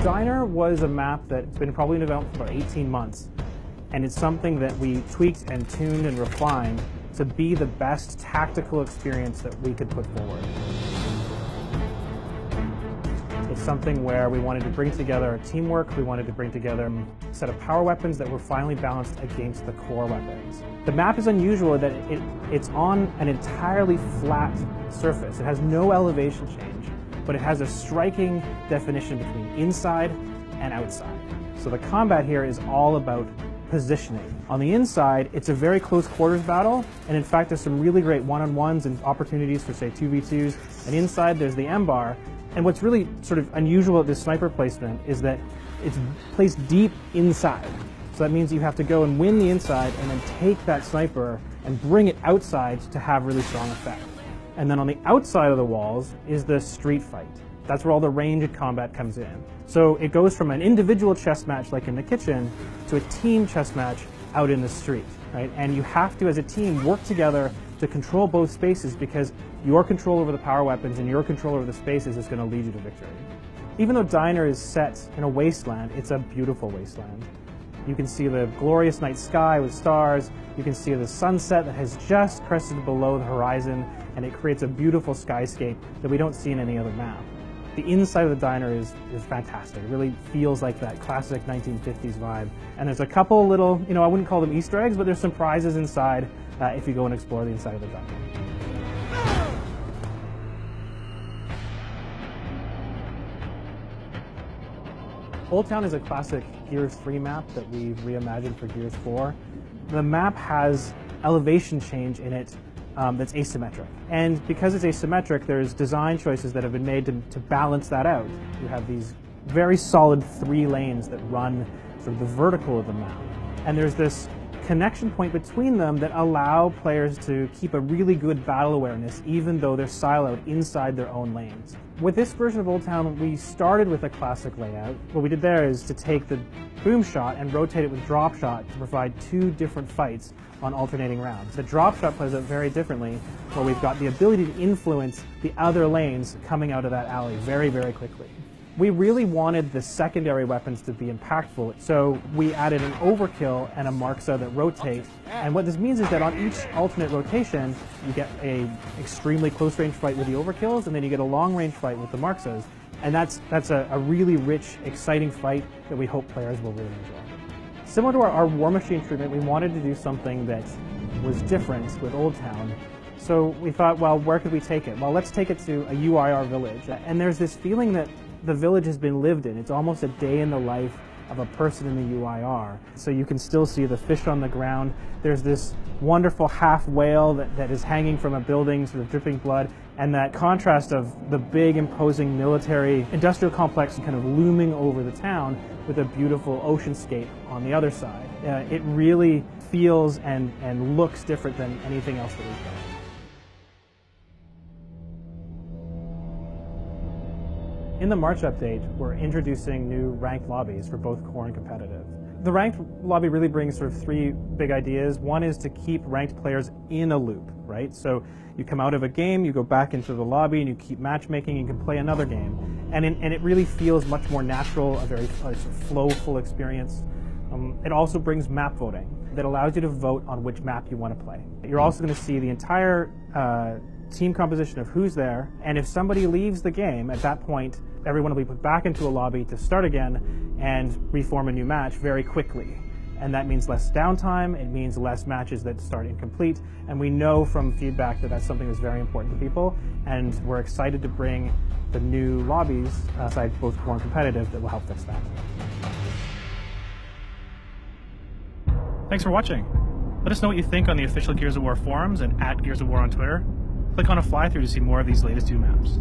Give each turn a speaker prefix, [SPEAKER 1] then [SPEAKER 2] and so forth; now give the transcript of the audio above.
[SPEAKER 1] Diner was a map that's been probably in development for about 18 months, and it's something that we tweaked and tuned and refined to be the best tactical experience that we could put forward. It's something where we wanted to bring together teamwork, we wanted to bring together a set of power weapons that were finely balanced against the core weapons. The map is unusual that it's on an entirely flat surface. It has no elevation change, but it has a striking definition between inside and outside. So the combat here is all about positioning. On the inside, it's a very close quarters battle, and in fact there's some really great one-on-ones and opportunities for, say, 2v2s, and inside there's the M-bar. And what's really sort of unusual at this sniper placement is that it's placed deep inside. So that means you have to go and win the inside and then take that sniper and bring it outside to have really strong effect. And then on the outside of the walls is the street fight. That's where all the ranged combat comes in. So it goes from an individual chess match like in the kitchen to a team chess match out in the street, right? And you have to, as a team, work together to control both spaces, because your control over the power weapons and your control over the spaces is going to lead you to victory. Even though Diner is set in a wasteland, it's a beautiful wasteland. You can see the glorious night sky with stars, you can see the sunset that has just crested below the horizon, and it creates a beautiful skyscape that we don't see in any other map. The inside of the diner is fantastic. It really feels like that classic 1950s vibe. And there's a couple little, I wouldn't call them Easter eggs, but there's some prizes inside if you go and explore the inside of the diner. Old Town is a classic Gears 3 map that we've reimagined for Gears 4. The map has elevation change in it that's asymmetric. And because it's asymmetric, there's design choices that have been made to balance that out. You have these very solid 3 lanes that run sort of the vertical of the map. And there's this connection point between them that allow players to keep a really good battle awareness even though they're siloed inside their own lanes. With this version of Old Town, we started with a classic layout. What we did there is to take the boom shot and rotate it with drop shot to provide 2 different fights on alternating rounds. The drop shot plays out very differently, where we've got the ability to influence the other lanes coming out of that alley very, very quickly. We really wanted the secondary weapons to be impactful, so we added an overkill and a Marxa that rotate. And what this means is that on each alternate rotation, you get a extremely close range fight with the overkills, and then you get a long range fight with the Marxas. And that's a really rich, exciting fight that we hope players will really enjoy. Similar to our War Machine treatment, we wanted to do something that was different with Old Town. So we thought, well, where could we take it? Well, let's take it to a UIR village. And there's this feeling that the village has been lived in. It's almost a day in the life of a person in the UIR. So you can still see the fish on the ground. There's this wonderful half whale that is hanging from a building, sort of dripping blood, and that contrast of the big, imposing military industrial complex kind of looming over the town with a beautiful oceanscape on the other side. It really feels and looks different than anything else that we've done. In the March update, we're introducing new ranked lobbies for both core and competitive. The ranked lobby really brings sort of 3 big ideas. One is to keep ranked players in a loop, right? So you come out of a game, you go back into the lobby, and you keep matchmaking, you can play another game. And it really feels much more natural, a very sort of flowful experience. It also brings map voting that allows you to vote on which map you want to play. You're also going to see the entire team composition of who's there, and if somebody leaves the game, at that point, everyone will be put back into a lobby to start again and reform a new match very quickly. And that means less downtime, it means less matches that start incomplete, and we know from feedback that that's something that's very important to people, and we're excited to bring the new lobbies, aside both core and competitive, that will help fix that. Thanks for watching. Let us know what you think on the official Gears of War forums and @Gears of War on Twitter. Click on a fly-through to see more of these latest 2 maps.